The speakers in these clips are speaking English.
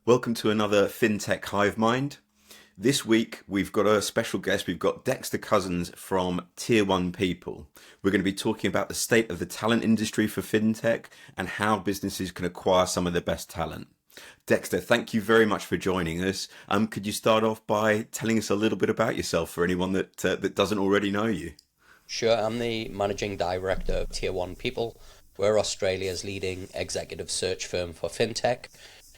Welcome to another Fintech Hive Mind. This week we've got a special guest. We've got Dexter Cousins from Tier 1 People. We're going to be talking about the state of the talent industry for Fintech and how businesses can acquire some of the best talent. Dexter, thank you very much for joining us. Could you start off by telling us a little bit about yourself for anyone that doesn't already know you? Sure, I'm the managing director of Tier 1 People. We're Australia's leading executive search firm for fintech.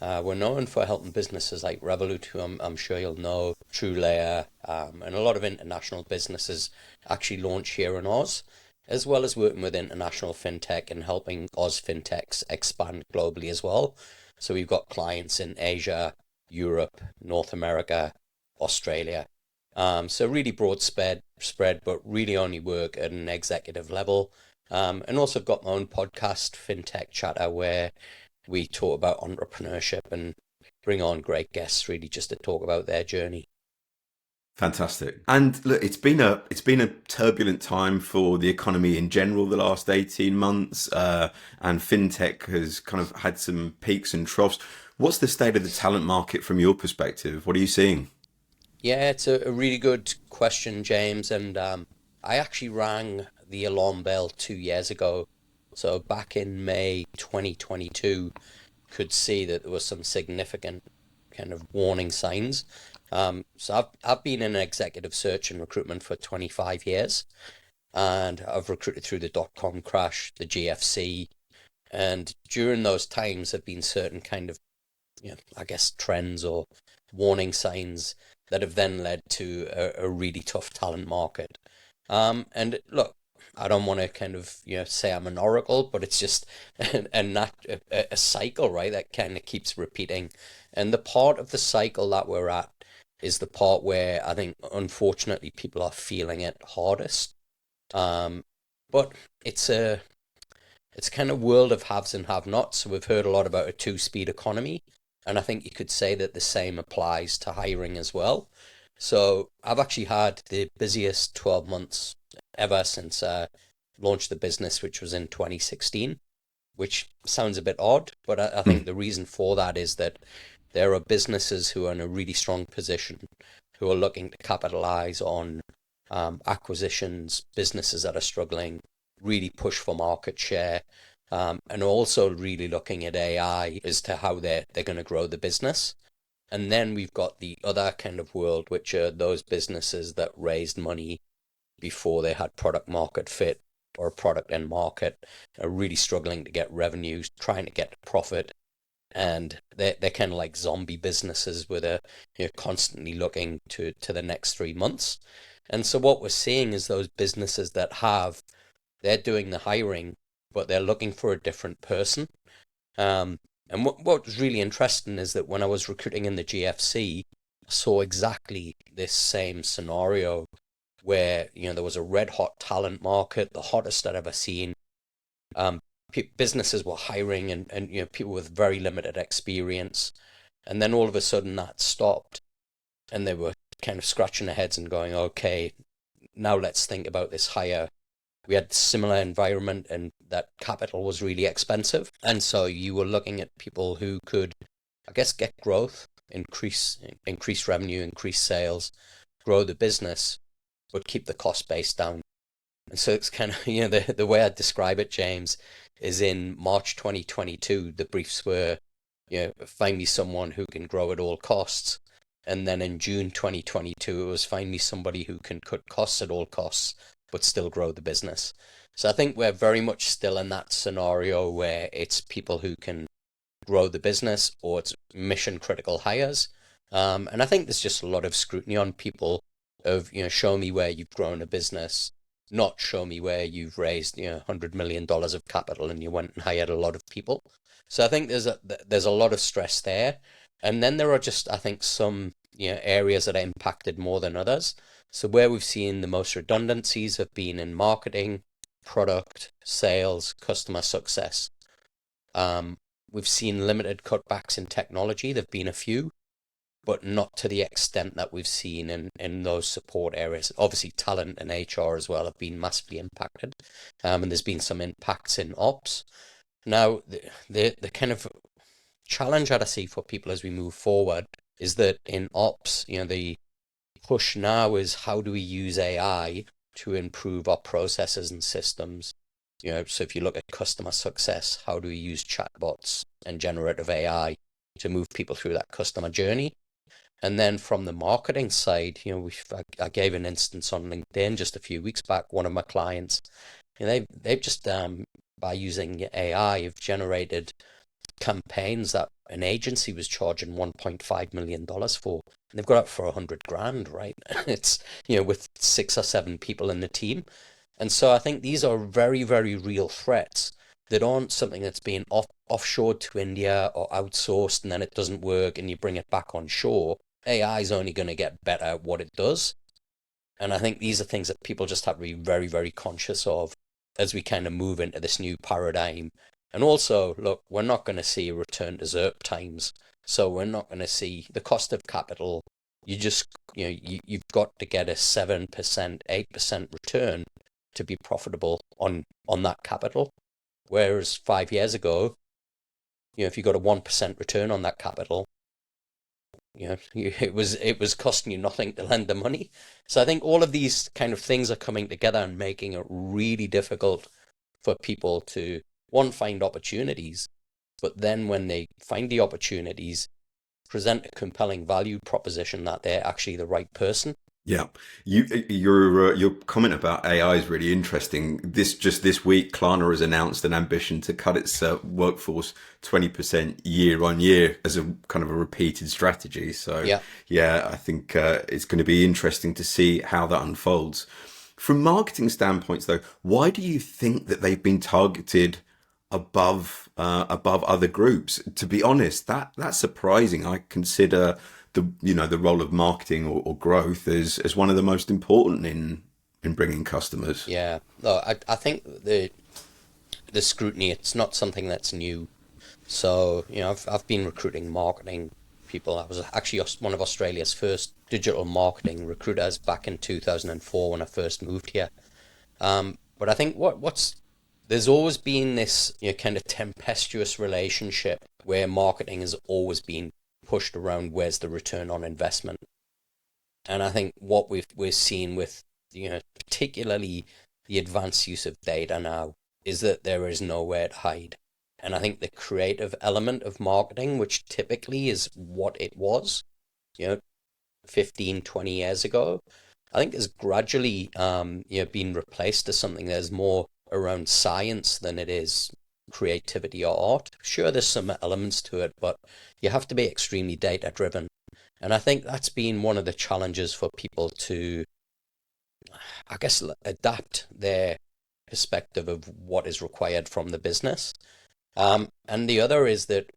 We're known for helping businesses like Revolut, who I'm sure you'll know, TrueLayer, and a lot of international businesses actually launch here in Oz, as well as working with international fintech and helping Oz fintechs expand globally as well. So we've got clients in Asia, Europe, North America, Australia. So really broad spread, but really only work at an executive level. And also got my own podcast, Fintech Chatter, where we talk about entrepreneurship and bring on great guests really just to talk about their journey. Fantastic. And look, it's been a turbulent time for the economy in general the last 18 months, and fintech has kind of had some peaks and troughs. What's the state of the talent market from your perspective? What are you seeing? Yeah, it's a really good question, James. And I actually rang the alarm bell 2 years ago. So back in May 2022, could see that there was some significant kind of warning signs. So I've been in executive search and recruitment for 25 years, and I've recruited through the dot-com crash, the GFC, and during those times have been certain kind of, I guess, trends or warning signs that have then led to a really tough talent market. And look, I don't want to kind of say I'm an oracle, but it's just a cycle, right? That kind of keeps repeating, and the part of the cycle that we're at is the part where I think unfortunately people are feeling it hardest. Um, but it's a it's kind of world of haves and have-nots. So we've heard a lot about a two-speed economy, and I think you could say that the same applies to hiring as well. So I've actually had the busiest 12 months ever since I launched the business, which was in 2016, which sounds a bit odd, but I think Hmm. the reason for that is that there are businesses who are in a really strong position who are looking to capitalize on acquisitions, businesses that are struggling, really push for market share, and also really looking at AI as to how they're going to grow the business. And then we've got the other kind of world, which are those businesses that raised money before they had product market fit or product and market, are really struggling to get revenues, trying to get profit, and they're kind of like zombie businesses with a constantly looking to the next 3 months. And so what we're seeing is those businesses that have they're doing the hiring, but they're looking for a different person. And what was really interesting is that when I was recruiting in the GFC, I saw exactly this same scenario where there was a red hot talent market, the hottest I'd ever seen. Um, Businesses were hiring and people with very limited experience, and then all of a sudden that stopped, and they were kind of scratching their heads and going, okay, now let's think about this hire. We had similar environment, and that capital was really expensive, and so you were looking at people who could, I guess, get growth, increase revenue, increase sales, grow the business, but keep the cost base down. And so it's kind of, the way I describe it, James, is in March 2022, the briefs were, find me someone who can grow at all costs. And then in June 2022, it was find me somebody who can cut costs at all costs, but still grow the business. So I think we're very much still in that scenario where it's people who can grow the business or it's mission critical hires. And I think there's just a lot of scrutiny on people of, show me where you've grown a business, not show me where you've raised, $100 million of capital and you went and hired a lot of people. So I think there's a lot of stress there. And then there are just, I think, some, areas that are impacted more than others. So where we've seen the most redundancies have been in marketing, product, sales, customer success. Um, we've seen limited cutbacks in technology. There've been a few, but not to the extent that we've seen in those support areas. Obviously, talent and HR as well have been massively impacted, and there's been some impacts in ops. Now, the kind of challenge that I see for people as we move forward is that in ops, the push now is how do we use AI to improve our processes and systems? So if you look at customer success, how do we use chatbots and generative AI to move people through that customer journey? And then from the marketing side, I gave an instance on LinkedIn just a few weeks back. One of my clients, they've just by using AI, have generated campaigns that an agency was charging $1.5 million for. And they've got it for 100 grand, right? It's, with 6 or 7 people in the team. And so I think these are very, very real threats that aren't something that's being offshored to India or outsourced and then it doesn't work and you bring it back on shore. AI is only going to get better at what it does. And I think these are things that people just have to be very, very conscious of as we kind of move into this new paradigm. And also, look, we're not going to see a return to ZIRP times. So we're not going to see the cost of capital. You just, you've got to get a 7%, 8% return to be profitable on that capital. Whereas 5 years ago, if you got a 1% return on that capital, it was costing you nothing to lend the money. So I think all of these kind of things are coming together and making it really difficult for people to, one, find opportunities, but then when they find the opportunities, present a compelling value proposition that they're actually the right person. Yeah, your comment about AI is really interesting. This week, Klarna has announced an ambition to cut its workforce 20% year on year as a kind of a repeated strategy. So yeah, I think it's going to be interesting to see how that unfolds. From marketing standpoints, though, why do you think that they've been targeted above other groups? To be honest, that's surprising. I consider the role of marketing or growth as one of the most important in bringing customers. Yeah, no, I think the scrutiny, it's not something that's new. So I've been recruiting marketing people. I was actually one of Australia's first digital marketing recruiters back in 2004 when I first moved here. But I think what's there's always been this kind of tempestuous relationship where marketing has always been pushed around where's the return on investment. And I think what we're seeing with particularly the advanced use of data now is that there is nowhere to hide. And I think the creative element of marketing, which typically is what it was, 15, 20 years ago, I think is gradually being replaced to something that's more around science than it is creativity or art. Sure, there's some elements to it, but you have to be extremely data driven. And I think that's been one of the challenges for people to, I guess, adapt their perspective of what is required from the business. And the other is that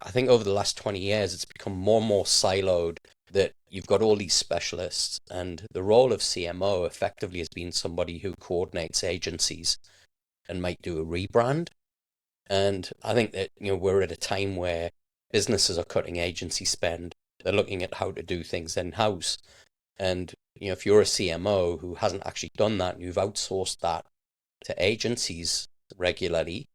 I think over the last 20 years, it's become more and more siloed, that you've got all these specialists, and the role of CMO effectively has been somebody who coordinates agencies and might do a rebrand. And I think that we're at a time where businesses are cutting agency spend. They're looking at how to do things in-house. And if you're a CMO who hasn't actually done that and you've outsourced that to agencies regularly,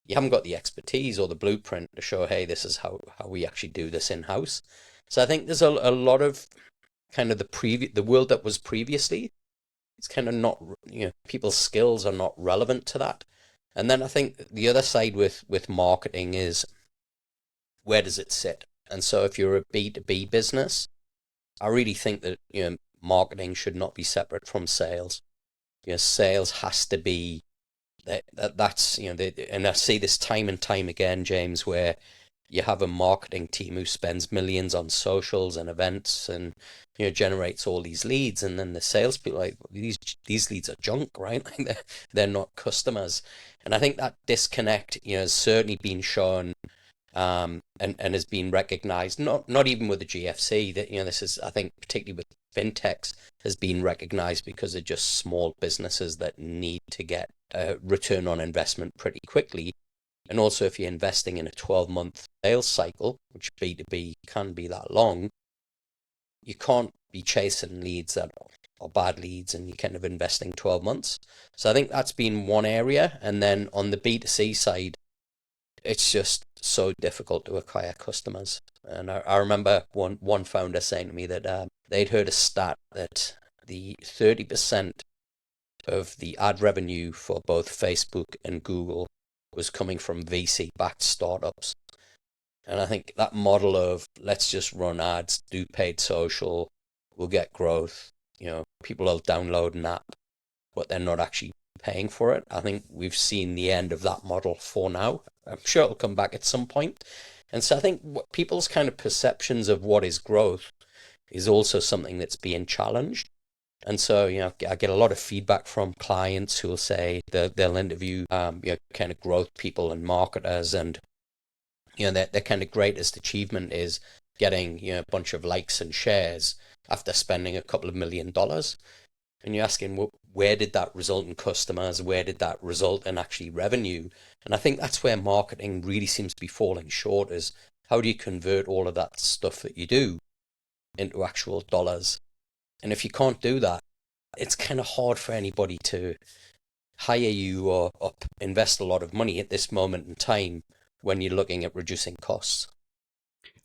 you haven't got the expertise or the blueprint to show, hey, this is how we actually do this in-house. So I think there's a lot of kind of the world that was previously, it's kind of not, people's skills are not relevant to that. And then I think the other side with marketing is, where does it sit? And so if you're a B2B business, I really think that, marketing should not be separate from sales. Sales has to be, that's, and I see this time and time again, James, where you have a marketing team who spends millions on socials and events and generates all these leads, and then the salespeople are like, these leads are junk, right? Like they're not customers. And I think that disconnect has certainly been shown and has been recognized, not even with the GFC, that this is, I think, particularly with fintechs, has been recognized because they're just small businesses that need to get a return on investment pretty quickly. And also, if you're investing in a 12-month sales cycle, which B2B can be that long, you can't be chasing leads that are bad leads and you're kind of investing 12 months. So I think that's been one area. And then on the B2C side, it's just so difficult to acquire customers. And I remember one founder saying to me that they'd heard a stat that the 30% of the ad revenue for both Facebook and Google was coming from VC-backed startups. And I think that model of let's just run ads, do paid social, we'll get growth, people will download an app, but they're not actually paying for it. I think we've seen the end of that model for now. I'm sure it'll come back at some point. And so I think what people's kind of perceptions of what is growth is also something that's being challenged. And so, I get a lot of feedback from clients who will say they'll interview, kind of growth people and marketers, and their kind of greatest achievement is getting a bunch of likes and shares after spending a couple of $1 million. And you're asking, well, where did that result in customers? Where did that result in actually revenue? And I think that's where marketing really seems to be falling short, is how do you convert all of that stuff that you do into actual dollars? And if you can't do that, it's kind of hard for anybody to hire you or invest a lot of money at this moment in time when you're looking at reducing costs.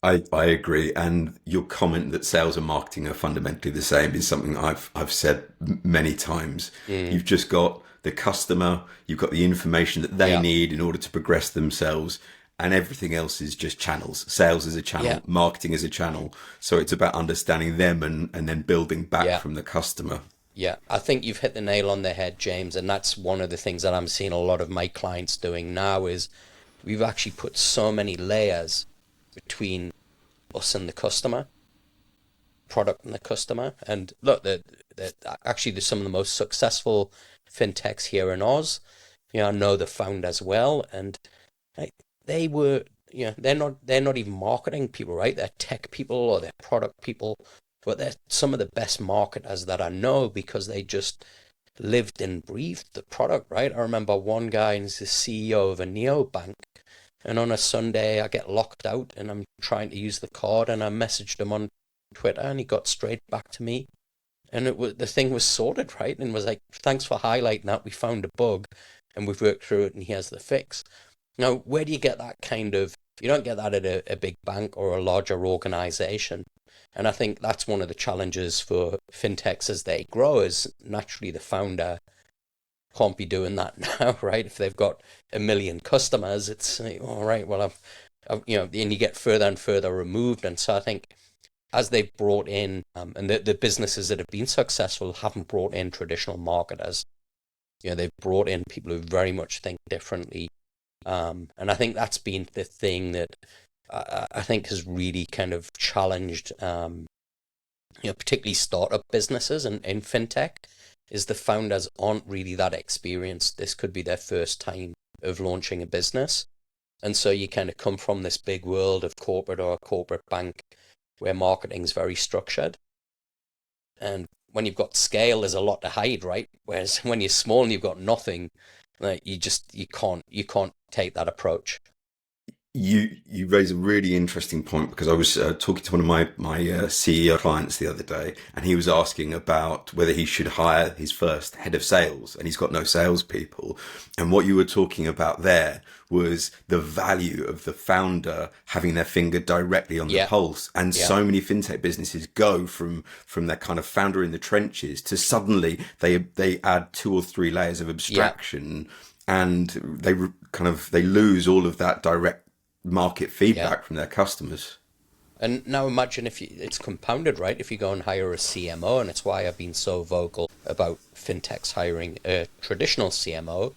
I agree, and your comment that sales and marketing are fundamentally the same is something I've said many times. You've just got the customer, you've got the information that they need in order to progress themselves, and everything else is just channels. Sales is a channel, marketing is a channel. So it's about understanding them and then building back from the customer. Yeah, I think you've hit the nail on the head, James, and that's one of the things that I'm seeing a lot of my clients doing now is we've actually put so many layers between us and the customer, product and the customer. And look, actually there's some of the most successful fintechs here in Oz. I know the founders well, and they were, they're not even marketing people, right? They're tech people or they're product people, but they're some of the best marketers that I know because they just lived and breathed the product, right? I remember one guy, and he's the CEO of a neobank, and on a Sunday I get locked out and I'm trying to use the card, and I messaged him on Twitter and he got straight back to me, and the thing was sorted, right? And was like, thanks for highlighting that. We found a bug and we've worked through it and here's the fix. Now, where do you get that kind of, you don't get that at a big bank or a larger organization. And I think that's one of the challenges for fintechs as they grow, is naturally the founder can't be doing that now, right? If they've got 1 million customers, it's like, all right, well, and you get further and further removed. And so I think as they've brought in, and the businesses that have been successful haven't brought in traditional marketers. They've brought in people who very much think differently. And I think that's been the thing that I think has really kind of challenged, particularly startup businesses and in fintech, is the founders aren't really that experienced. This could be their first time of launching a business. And so you kind of come from this big world of corporate or a corporate bank where marketing's very structured. And when you've got scale, there's a lot to hide, right? Whereas when you're small and you've got nothing, like you can't take that approach. You raise a really interesting point, because I was talking to one of my CEO clients the other day, and he was asking about whether he should hire his first head of sales, and he's got no salespeople. And what you were talking about there was the value of the founder having their finger directly on the pulse. And so many fintech businesses go from their kind of founder in the trenches to suddenly they add 2 or 3 layers of abstraction, and they lose all of that direct market feedback from their customers. And now imagine if it's compounded, right? If you go and hire a CMO, and it's why I've been so vocal about fintechs hiring a traditional CMO,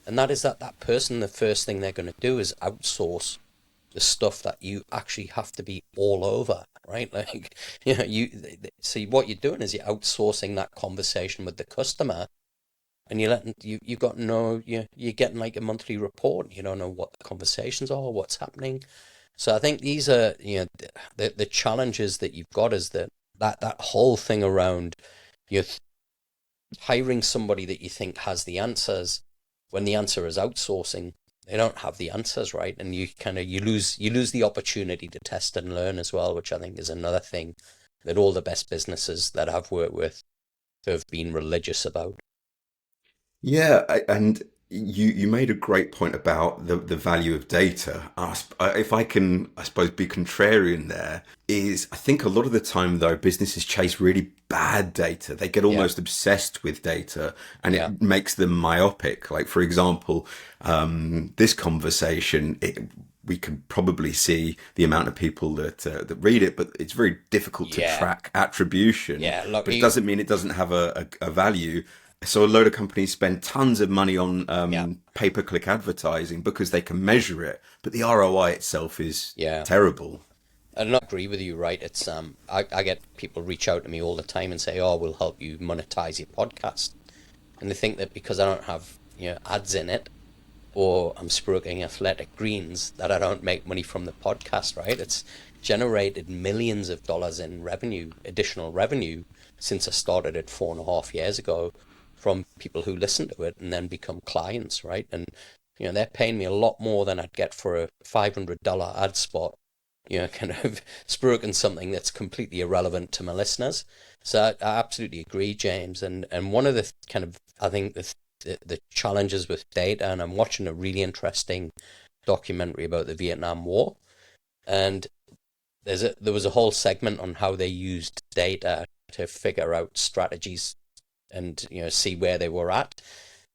and that is that person, the first thing they're going to do is outsource the stuff that you actually have to be all over, right? Like, so what you're doing is you're outsourcing that conversation with the customer. And you're getting like a monthly report. You don't know what the conversations are, what's happening. So I think these are, the challenges that you've got is that whole thing around hiring somebody that you think has the answers, when the answer is outsourcing, they don't have the answers, right? And you lose the opportunity to test and learn as well, which I think is another thing that all the best businesses that I've worked with have been religious about. Yeah, and You made a great point about the value of data. If I can, I suppose, be contrarian there, is I think a lot of the time, though, businesses chase really bad data. They get Yeah, almost obsessed with data and yeah, it makes them myopic. Like, for example, this conversation, we can probably see the amount of people that read it, but it's very difficult to yeah, track attribution. yeah. Look, But it doesn't mean it doesn't have a value. So a load of companies spend tons of money on yeah, pay-per-click advertising because they can measure it, but the ROI itself is yeah. terrible. I don't agree with you, right? It's I get people reach out to me all the time and say, "Oh, we'll help you monetize your podcast," and they think that because I don't have ads in it or I'm spruiking athletic greens that I don't make money from the podcast, right? It's generated millions of dollars in revenue, additional revenue, since I started it 4.5 years ago from people who listen to it and then become clients, right? And they're paying me a lot more than I'd get for a $500 ad spot, kind of spruiking something that's completely irrelevant to my listeners. So I absolutely agree, James. And one of the kind of, I think the challenges with data, and I'm watching a really interesting documentary about the Vietnam War, and there was a whole segment on how they used data to figure out strategies and see where they were at,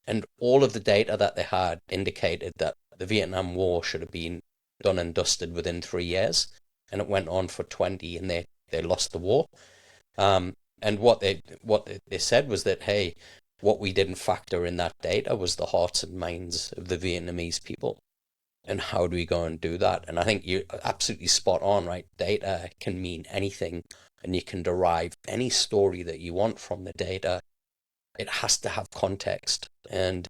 and all of the data that they had indicated that the Vietnam War should have been done and dusted within 3 years, and it went on for 20, and they lost the war. And what they said was that, hey, what we didn't factor in that data was the hearts and minds of the Vietnamese people. And how do we go and do that? And I think you're absolutely spot on, right? Data can mean anything, and you can derive any story that you want from the data. It has to have context, and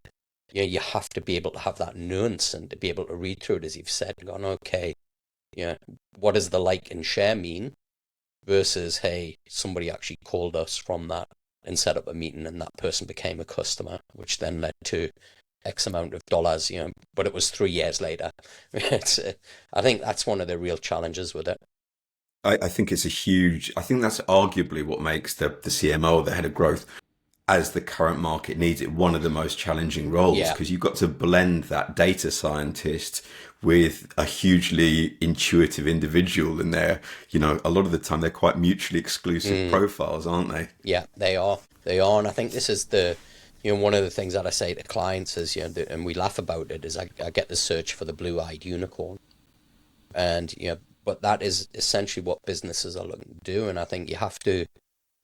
you have to be able to have that nuance and to be able to read through it, as you've said, and gone, okay, what does the like and share mean versus, hey, somebody actually called us from that and set up a meeting and that person became a customer, which then led to X amount of dollars, but it was 3 years later. I think that's one of the real challenges with it. I think it's I think that's arguably what makes the CMO, the head of growth, as the current market needs it, one of the most challenging roles, Yeah, because you've got to blend that data scientist with a hugely intuitive individual, and a lot of the time they're quite mutually exclusive profiles, aren't they? yeah, they are. And I think this is one of the things that I say to clients is, and we laugh about it, is I get the search for the blue-eyed unicorn. And, but that is essentially what businesses are looking to do. And I think you have to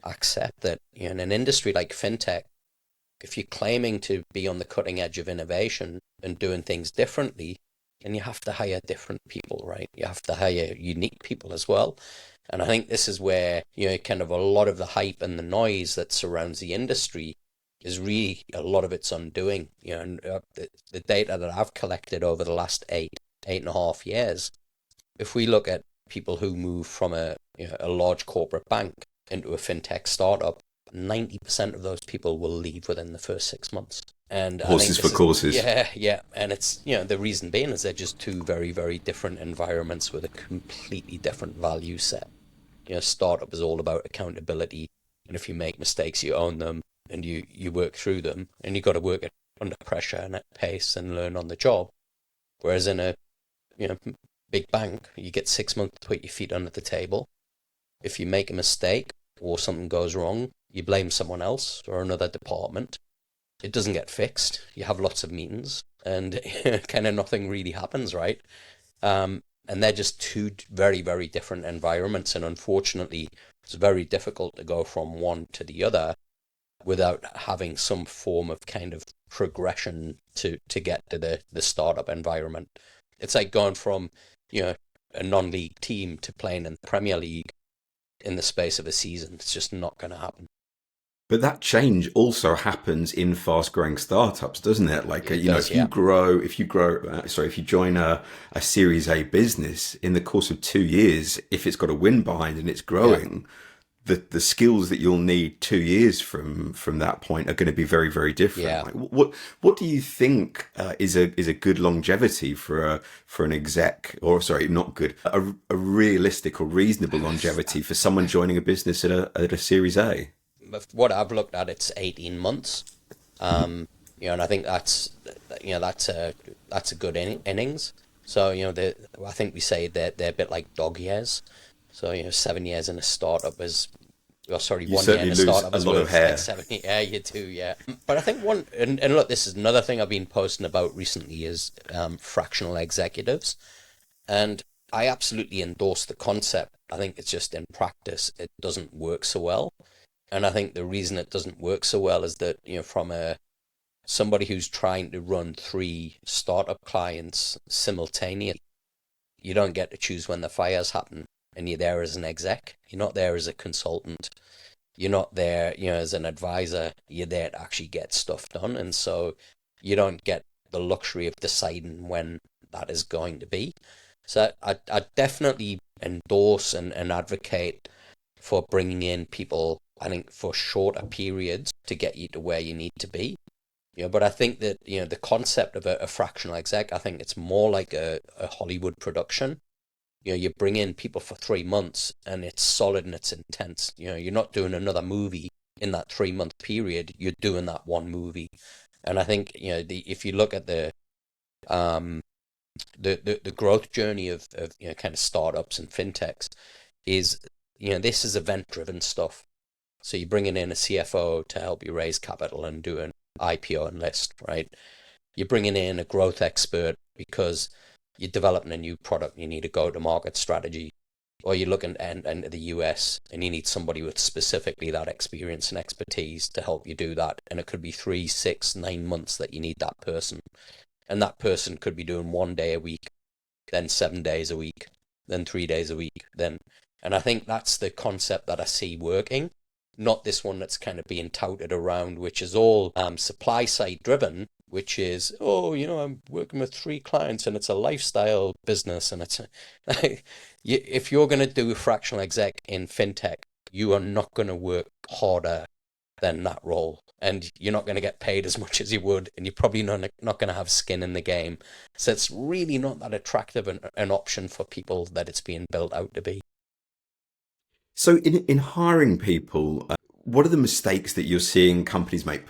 accept that, in an industry like fintech, if you're claiming to be on the cutting edge of innovation and doing things differently, then you have to hire different people, right? You have to hire unique people as well. And I think this is where, kind of a lot of the hype and the noise that surrounds the industry is really a lot of its undoing. And the data that I've collected over the last 8.5 years, if we look at people who move from a large corporate bank into a fintech startup, 90% of those people will leave within the first 6 months. And I think Horses for courses. yeah. And it's, the reason being is they're just two very, very different environments with a completely different value set. Startup is all about accountability. And if you make mistakes, you own them and you work through them, and you got to work it under pressure and at pace and learn on the job. Whereas in a, big bank, you get 6 months to put your feet under the table. If you make a mistake or something goes wrong, you blame someone else or another department. It doesn't get fixed. You have lots of meetings and kind of nothing really happens, right? And they're just two very, very different environments. And unfortunately, it's very difficult to go from one to the other without having some form of kind of progression to get to the startup environment. It's like going from, a non-league team to playing in the Premier League in the space of a season. It's just not going to happen. But that change also happens in fast-growing startups, doesn't it? Like, It does, yeah. if you join a Series A business in the course of 2 years, if it's got a win behind and it's growing, the skills that you'll need 2 years from that point are going to be very, very different. Yeah. Like, what do you think is a good longevity for an exec, or sorry, not good, a realistic or reasonable longevity for someone joining a business at a Series A? What I've looked at, it's 18 months. and I think that's a good innings. So, I think we say that they're a bit like dog years. So, 7 years in a startup is, oh, sorry, You 1 year in certainly a lose startup a is lot of worth like hair. 70. Yeah, you do, yeah. But I think and look, this is another thing I've been posting about recently is fractional executives. And I absolutely endorse the concept. I think it's just in practice, it doesn't work so well. And I think the reason it doesn't work so well is that, from somebody who's trying to run three startup clients simultaneously, you don't get to choose when the fires happen. And you're there as an exec. You're not there as a consultant. You're not there, as an advisor. You're there to actually get stuff done. And so you don't get the luxury of deciding when that is going to be. So I definitely endorse and advocate for bringing in people, I think, for shorter periods to get you to where you need to be. But I think that, the concept of a fractional exec, I think it's more like a Hollywood production. You bring in people for 3 months and it's solid and it's intense. You're not doing another movie in that 3 month period. You're doing that one movie. And I think, if you look at um, the growth journey of, kind of startups and fintechs is, this is event driven stuff. So you're bringing in a CFO to help you raise capital and do an IPO and list, right? You're bringing in a growth expert because you're developing a new product, you need a go-to-market strategy, or you're looking into the US and you need somebody with specifically that experience and expertise to help you do that. And it could be 3, 6, 9 months that you need that person. And that person could be doing 1 day a week, then 7 days a week, then 3 days a week, and I think that's the concept that I see working, not this one that's kind of being touted around, which is all supply side driven, which is, I'm working with 3 clients and it's a lifestyle business. And it's, if you're going to do a fractional exec in fintech, you are not going to work harder than that role. And you're not going to get paid as much as you would. And you're probably not going to have skin in the game. So it's really not that attractive an option for people that it's being built out to be. So in hiring people, what are the mistakes that you're seeing companies make?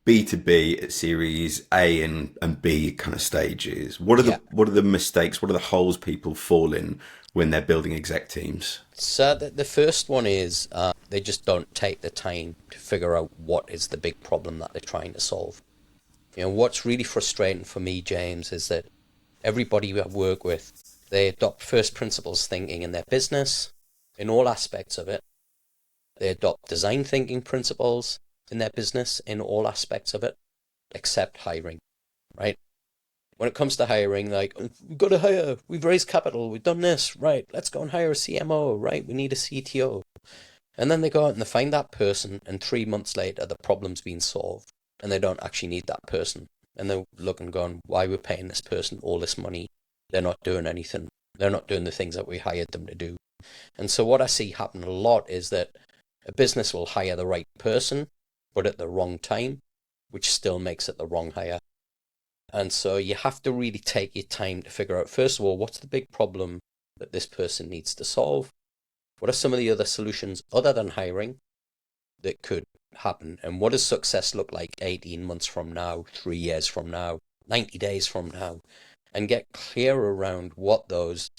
B2B at Series A and B kind of stages. Yeah. What are the mistakes? What are the holes people fall in when they're building exec teams? So the first one is they just don't take the time to figure out what is the big problem that they're trying to solve. What's really frustrating for me, James, is that everybody I work with, they adopt first principles thinking in their business, in all aspects of it. They adopt design thinking principles in their business, in all aspects of it, except hiring, right? When it comes to hiring, like, we've got to hire, we've raised capital, we've done this, right? Let's go and hire a CMO, right? We need a CTO. And then they go out and they find that person, and 3 months later, the problem's been solved, and they don't actually need that person. And they're looking, going, why we're paying this person all this money? They're not doing anything. They're not doing the things that we hired them to do. And so what I see happen a lot is that a business will hire the right person, but at the wrong time, which still makes it the wrong hire. And so you have to really take your time to figure out, first of all, what's the big problem that this person needs to solve? What are some of the other solutions other than hiring that could happen? And what does success look like 18 months from now, 3 years from now, 90 days from now? And get clear around what those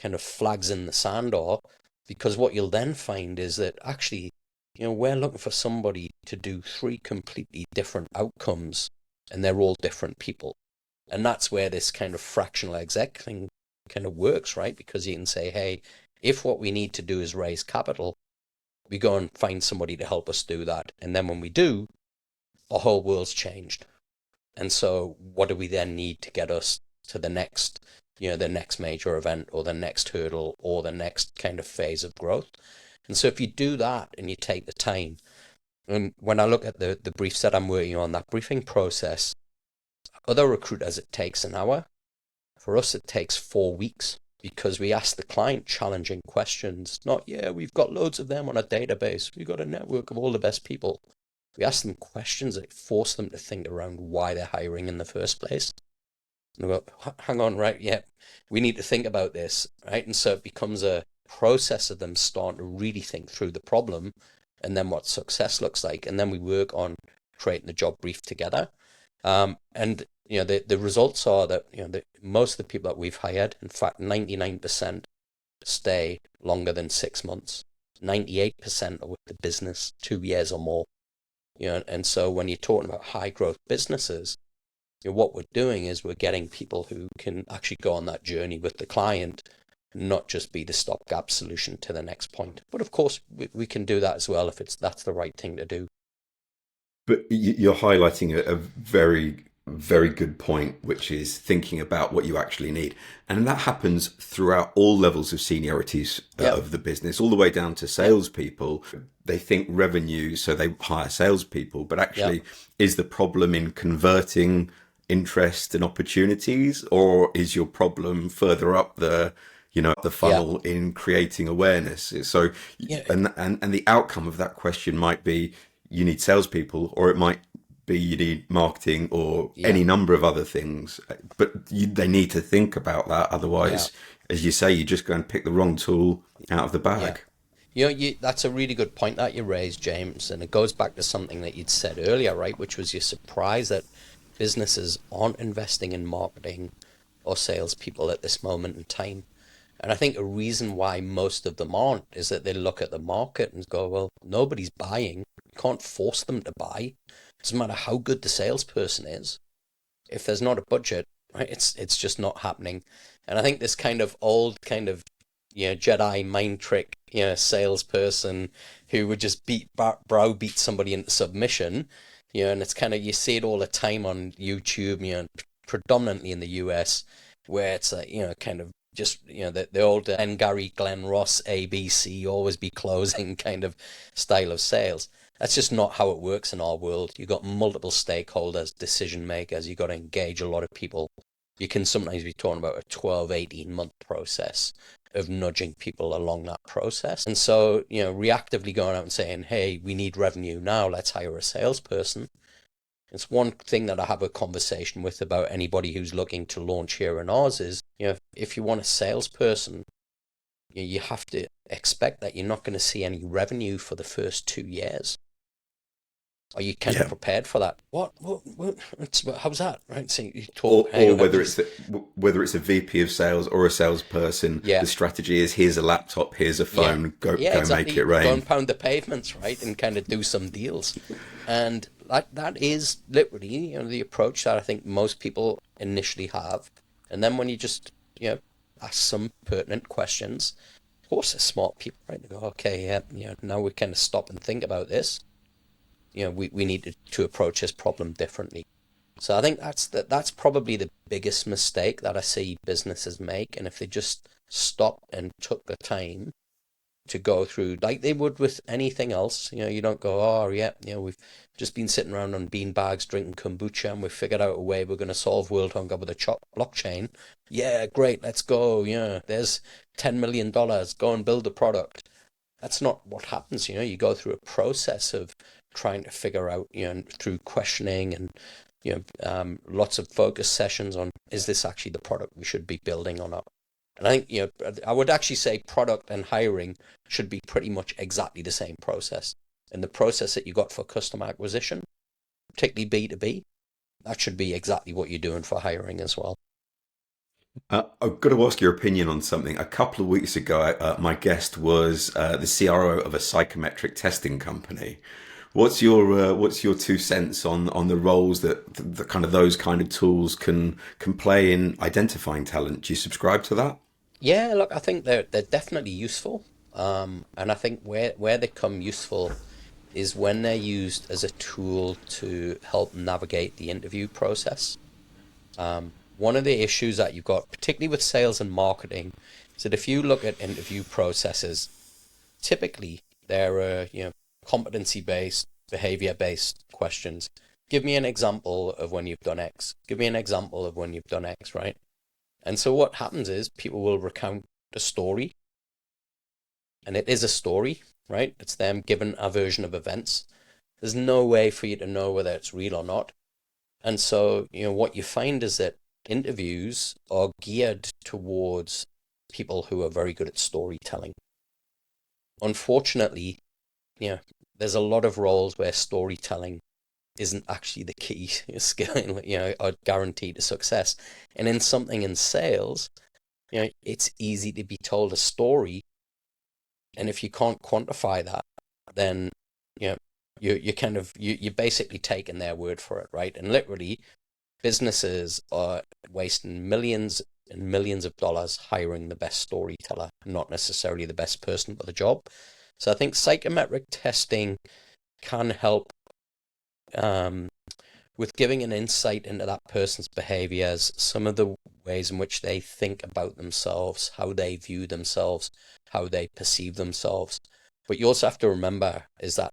kind of flags in the sand are, because what you'll then find is that actually, we're looking for somebody to do 3 completely different outcomes, and they're all different people. And that's where this kind of fractional exec thing kind of works, right? Because you can say, hey, if what we need to do is raise capital, we go and find somebody to help us do that. And then when we do, our whole world's changed. And so what do we then need to get us to the next major event or the next hurdle or the next kind of phase of growth? And so if you do that and you take the time, and when I look at the briefs that I'm working on, that briefing process, other recruiters, it takes an hour. For us, it takes 4 weeks, because we ask the client challenging questions. Not, we've got loads of them on a database. We've got a network of all the best people. We ask them questions that force them to think around why they're hiring in the first place. And we go, hang on, right? Yeah, we need to think about this, right? And so it becomes a process of them starting to really think through the problem and then what success looks like. And then we work on creating the job brief together. And the results are that most of the people that we've hired, in fact, 99% stay longer than 6 months. 98% are with the business 2 years or more. And so when you're talking about high growth businesses, what we're doing is we're getting people who can actually go on that journey with the client, not just be the stopgap solution to the next point. But of course, we can do that as well if that's the right thing to do. But you're highlighting a very, very good point, which is thinking about what you actually need. And that happens throughout all levels of seniorities Yeah, of the business, all the way down to yeah, salespeople. They think revenue, so they hire salespeople. But yeah, actually, is the problem in converting interest and opportunities, or is your problem further up the yeah, funnel in creating awareness? So, yeah, and the outcome of that question might be you need salespeople, or it might be you need marketing, or yeah, any number of other things. But they need to think about that. yeah, Otherwise, as you say, you just go and pick the wrong tool out of the yeah. bag. That's a really good point that you raised, James, and it goes back to something that you'd said earlier, right? Which was your surprise that businesses aren't investing in marketing or salespeople at this moment in time. And I think a reason why most of them aren't is that they look at the market and go, well, nobody's buying. You can't force them to buy. Doesn't matter how good the salesperson is. If there's not a budget, right, it's just not happening. And I think this kind of old kind of Jedi mind trick salesperson who would just browbeat somebody into submission, and it's kind of you see it all the time on YouTube, predominantly in the US, where it's like kind of just the old Gary Glenn Ross ABC always be closing kind of style of sales. That's just not how it works in our world. You've got multiple stakeholders, decision makers. You've got to engage a lot of people. You can sometimes be talking about a 12, 18-month process of nudging people along that process. And so, reactively going out and saying, hey, we need revenue now, let's hire a salesperson. It's one thing that I have a conversation with about anybody who's looking to launch here in ours is, if you want a salesperson, you have to expect that you're not going to see any revenue for the first 2 years. Are you kind of Yeah. prepared for that? What? How's that? Right? So you talk, Or hey, whether it's a VP of sales or a salesperson, yeah, the strategy is here's a laptop, here's a yeah, phone, yeah, go make it exactly. Go rain. and pound the pavements, right, and kind of do some deals. And that is literally, the approach that I think most people initially have. And then when you just, ask some pertinent questions, of course, they're smart people, right? They go, okay, yeah, now we kind of stop and think about this. We need to approach this problem differently. So I think that's probably the biggest mistake that I see businesses make. And if they just stopped and took the time to go through like they would with anything else, you don't go, oh yeah, we've just been sitting around on bean bags drinking kombucha and we've figured out a way we're going to solve world hunger with a blockchain. Yeah, great, let's go. Yeah, there's $10 million. Go and build a product. That's not what happens. You go through a process of trying to figure out, through questioning and lots of focus sessions on, is this actually the product we should be building or not? And I think, I would actually say product and hiring should be pretty much exactly the same process. And the process that you got for customer acquisition, particularly B2B, that should be exactly what you're doing for hiring as well. I've got to ask your opinion on something. A couple of weeks ago, my guest was the CRO of a psychometric testing company. What's your 2 cents on the roles that the kind of those kind of tools can play in identifying talent? Do you subscribe to that? Yeah, look, I think they're definitely useful. And I think where they come useful is when they're used as a tool to help navigate the interview process. One of the issues that you've got, particularly with sales and marketing, is that if you look at interview processes, typically they're competency based, behavior based questions. Give me an example of when you've done X. Give me an example of when you've done X, right? And so what happens is people will recount a story, and it is a story, right? It's them given a version of events. There's no way for you to know whether it's real or not. And so, what you find is that interviews are geared towards people who are very good at storytelling. Unfortunately, there's a lot of roles where storytelling isn't actually the key skill, or guarantee to success. And in something in sales, it's easy to be told a story, and if you can't quantify that, then you're basically taking their word for it, right? And literally, businesses are wasting millions and millions of dollars hiring the best storyteller, not necessarily the best person for the job. So I think psychometric testing can help with giving an insight into that person's behaviors, some of the ways in which they think about themselves, how they view themselves, how they perceive themselves. But you also have to remember is that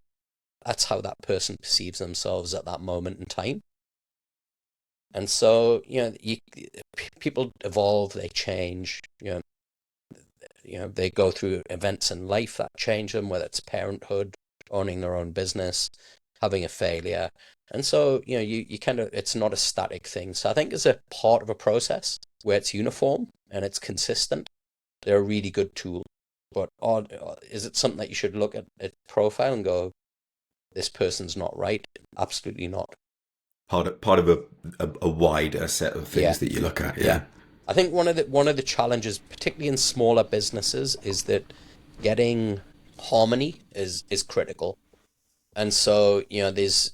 that's how that person perceives themselves at that moment in time. And so, people evolve, they change, they go through events in life that change them, whether it's parenthood, owning their own business, having a failure. And so, you kind of, it's not a static thing. So I think as a part of a process where it's uniform and it's consistent, they're a really good tool. But is it something that you should look at a profile and go, this person's not right? Absolutely not. Part of a wider set of things that you look at. Yeah. I think one of the challenges, particularly in smaller businesses, is that getting harmony is critical. And so, it's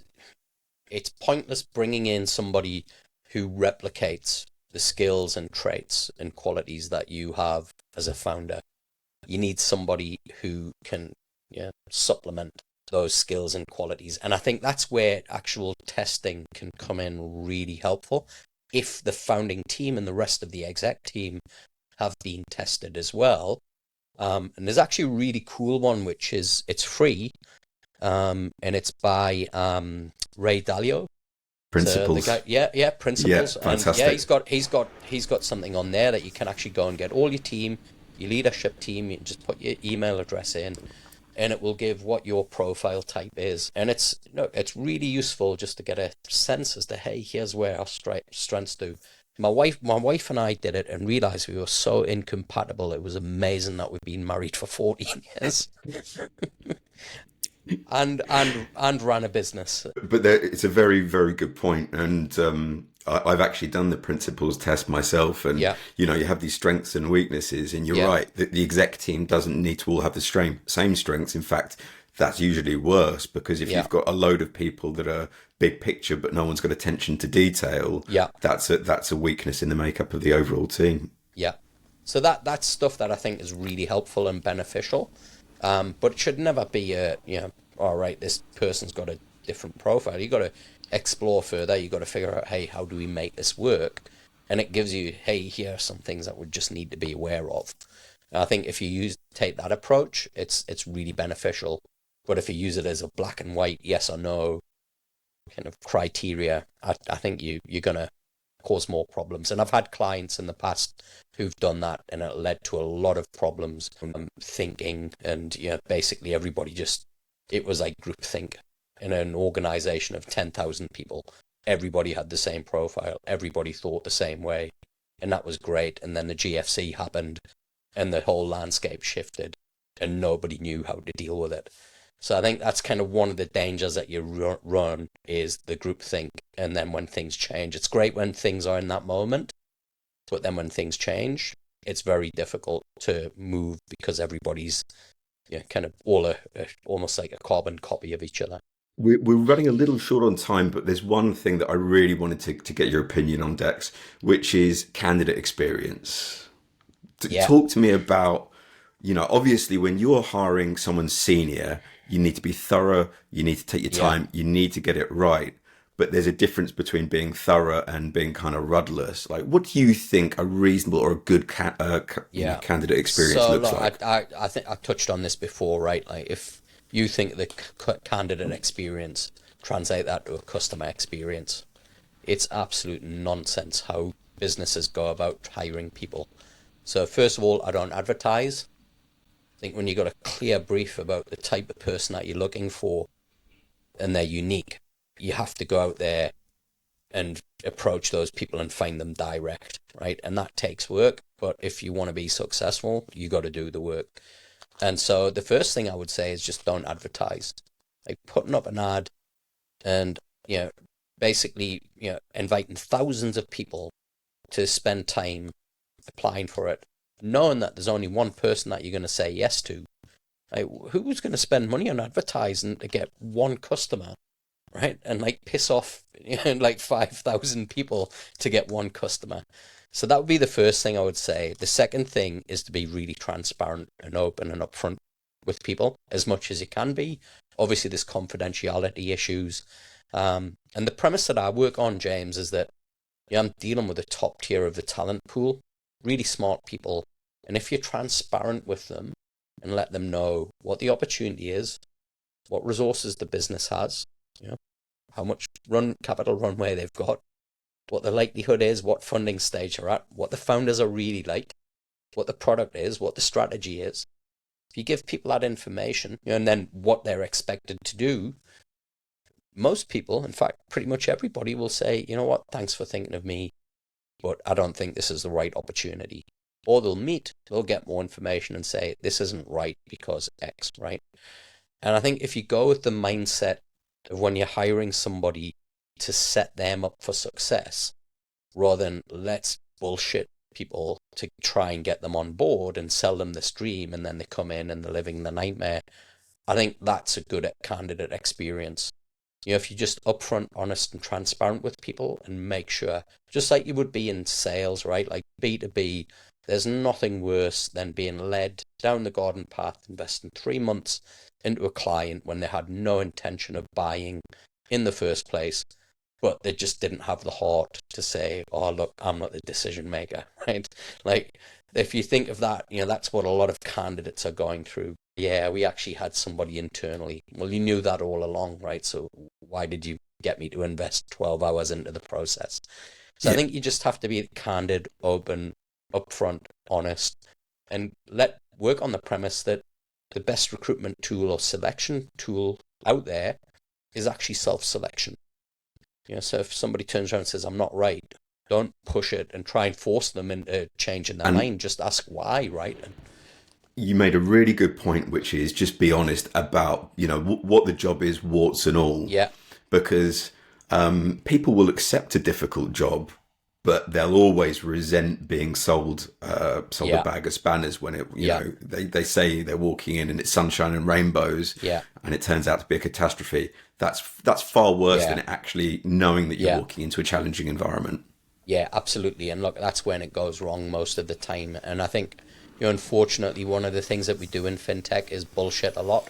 pointless bringing in somebody who replicates the skills and traits and qualities that you have as a founder. You need somebody who can supplement those skills and qualities. And I think that's where actual testing can come in really helpful. If the founding team and the rest of the exec team have been tested as well. And there's actually a really cool one, which is, it's free. And it's by Ray Dalio. Principles. So the guy, Principles. Yeah, fantastic. And he's got something on there that you can actually go and get all your team, your leadership team. You just put your email address in, and it will give what your profile type is. And it's really useful just to get a sense as to, hey, here's where our strengths do. My wife and I did it and realized we were so incompatible. It was amazing that we've been married for 14 years. and ran a business. But it's a very, very good point. And I've actually done the principles test myself. And, you have these strengths and weaknesses. And you're right, the exec team doesn't need to all have the same strengths. In fact, that's usually worse, because if you've got a load of people that are big picture, but no one's got attention to detail, that's a weakness in the makeup of the overall team. Yeah. So that's stuff that I think is really helpful and beneficial. But it should never be all right, this person's got a different profile. You got to explore further. You got to figure out, hey, how do we make this work? And it gives you, hey, here are some things that we just need to be aware of. And I think if you take that approach, it's really beneficial. But if you use it as a black and white, yes or no kind of criteria, I think you're going to cause more problems. And I've had clients in the past who've done that, and it led to a lot of problems thinking, and basically everybody it was like groupthink in an organization of 10,000 people. Everybody had the same profile, everybody thought the same way, and that was great. And then the GFC happened and the whole landscape shifted and nobody knew how to deal with it. So I think that's kind of one of the dangers that you run, is the groupthink. And then when things change, it's great when things are in that moment, but then when things change, it's very difficult to move, because everybody's kind of almost like a carbon copy of each other. We're running a little short on time, but there's one thing that I really wanted to get your opinion on, Dex, which is candidate experience. Talk to me about, obviously when you're hiring someone senior, you need to be thorough, you need to take your time, you need to get it right. But there's a difference between being thorough and being kind of rudderless. Like, what do you think a reasonable or a good candidate experience looks like? I think I touched on this before, right? Like, if you think the candidate experience, translate that to a customer experience, it's absolute nonsense how businesses go about hiring people. So first of all, I don't advertise. I think when you got a clear brief about the type of person that you're looking for and they're unique, you have to go out there and approach those people and find them direct, right? And that takes work, but if you want to be successful, you got to do the work. And so the first thing I would say is just don't advertise. Like, putting up an ad and basically, inviting thousands of people to spend time applying for it, knowing that there's only one person that you're going to say yes to. Like, who's going to spend money on advertising to get one customer, right? And like piss off like 5,000 people to get one customer. So that would be the first thing I would say. The second thing is to be really transparent and open and upfront with people as much as you can be. Obviously, there's confidentiality issues. And the premise that I work on, James, is that I'm dealing with the top tier of the talent pool, really smart people. And if you're transparent with them and let them know what the opportunity is, what resources the business has, how much capital runway they've got, what the likelihood is, what funding stage they're at, what the founders are really like, what the product is, what the strategy is. If you give people that information, and then what they're expected to do, most people, in fact, pretty much everybody will say, you know what, thanks for thinking of me, but I don't think this is the right opportunity. Or they'll get more information and say, this isn't right because X, right? And I think if you go with the mindset of when you're hiring somebody to set them up for success, rather than let's bullshit people to try and get them on board and sell them this dream, and then they come in and they're living the nightmare, I think that's a good candidate experience. If you're just upfront, honest, and transparent with people and make sure, just like you would be in sales, right? Like B2B, there's nothing worse than being led down the garden path, investing 3 months into a client when they had no intention of buying in the first place, but they just didn't have the heart to say, oh, look, I'm not the decision maker, right? Like, if you think of that, that's what a lot of candidates are going through. Yeah, we actually had somebody internally. Well, you knew that all along, right? So why did you get me to invest 12 hours into the process? So I think you just have to be candid, open, upfront, honest, and work on the premise that the best recruitment tool or selection tool out there is actually self-selection. So if somebody turns around and says, I'm not right, don't push it and try and force them into changing their mind. Just ask why, right? You made a really good point, which is just be honest about, what the job is, warts and all. Yeah. Because people will accept a difficult job, but they'll always resent being sold a bag of spanners when they say they're walking in and it's sunshine and rainbows, and it turns out to be a catastrophe. That's far worse than actually knowing that you're walking into a challenging environment. Yeah, absolutely. And look, that's when it goes wrong most of the time. And I think, unfortunately, one of the things that we do in fintech is bullshit a lot.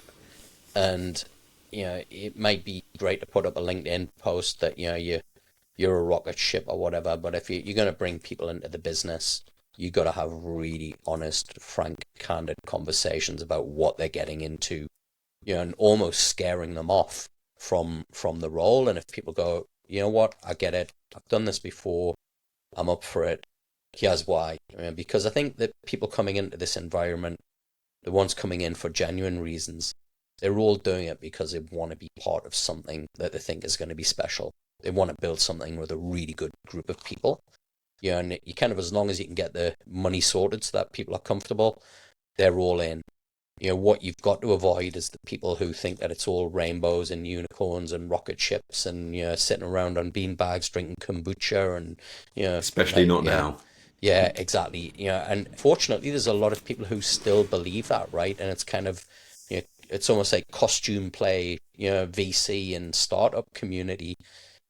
And, it might be great to put up a LinkedIn post that, you're a rocket ship or whatever. But if you're going to bring people into the business, you got to have really honest, frank, candid conversations about what they're getting into, and almost scaring them off from the role. And if people go, you know what, I get it, I've done this before, I'm up for it, here's why. Because I think that people coming into this environment, the ones coming in for genuine reasons, they're all doing it because they want to be part of something that they think is going to be special. They want to build something with a really good group of people. And you kind of, as long as you can get the money sorted so that people are comfortable, they're all in. What you've got to avoid is the people who think that it's all rainbows and unicorns and rocket ships and, sitting around on beanbags drinking kombucha and, especially not now. Yeah, exactly. And fortunately, there's a lot of people who still believe that, right? And it's kind of, it's almost like costume play, VC and startup community,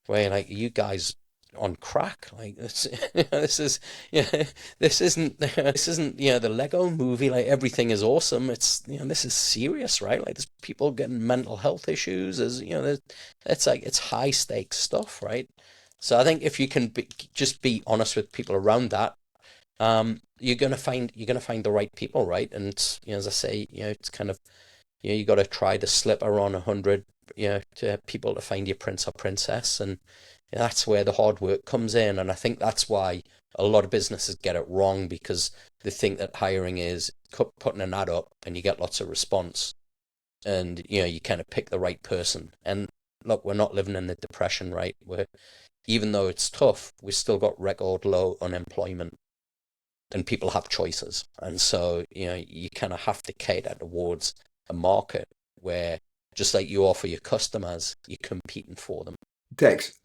where like, you guys on crack, like this isn't the Lego movie, like everything is awesome. It's, this is serious, right? Like, there's people getting mental health issues, it's high stakes stuff, right? So I think if you can just be honest with people around that, you're gonna find the right people, right? And as I say, it's kind of, you got to try to slip around 100 to people to find your prince or princess, and that's where the hard work comes in. And I think that's why a lot of businesses get it wrong, because they think that hiring is putting an ad up and you get lots of response, and you kind of pick the right person. And look, we're not living in the depression, right? Even though it's tough, we've still got record low unemployment, and people have choices. And so you kind of have to cater towards a market where, just like you offer your customers, you're competing for them. Dex,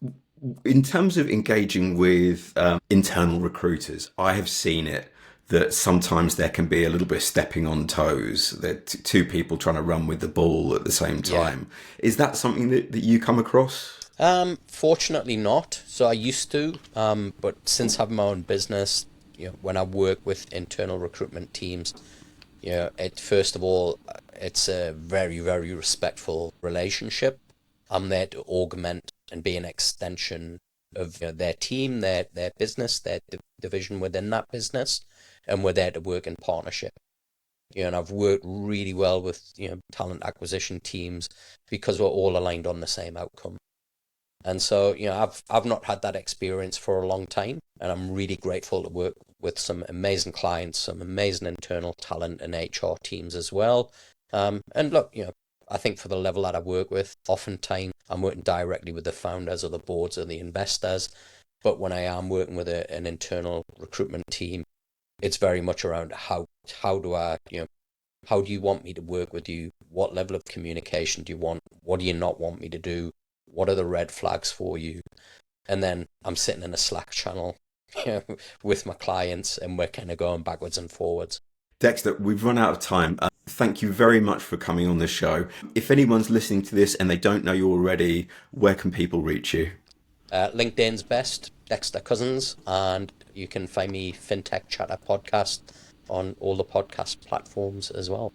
in terms of engaging with internal recruiters, I have seen it that sometimes there can be a little bit of stepping on toes, that two people trying to run with the ball at the same Yeah. time. Is that something that you come across? Fortunately not. So I used to, but since having my own business, when I work with internal recruitment teams, first of all, it's a very, very respectful relationship. I'm there to augment and be an extension of their team, their business, their division within that business, and we're there to work in partnership. And I've worked really well with talent acquisition teams because we're all aligned on the same outcome. And so, I've not had that experience for a long time, and I'm really grateful to work with some amazing clients, some amazing internal talent and HR teams as well. And look, I think for the level that I work with, oftentimes I'm working directly with the founders or the boards or the investors. But when I am working with an internal recruitment team, it's very much around how do I, how do you want me to work with you? What level of communication do you want? What do you not want me to do? What are the red flags for you? And then I'm sitting in a Slack channel with my clients, and we're kind of going backwards and forwards. Dexter, we've run out of time. Thank you very much for coming on the show. If anyone's listening to this and they don't know you already, where can people reach you? LinkedIn's best, Dexter Cousins, and you can find me Fintech Chatter podcast on all the podcast platforms as well.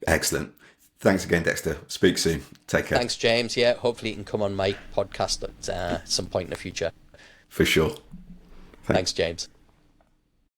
Excellent. Thanks again, Dexter. Speak soon. Take care. Thanks, James. Yeah, hopefully you can come on my podcast at some point in the future. For sure. Thanks, James.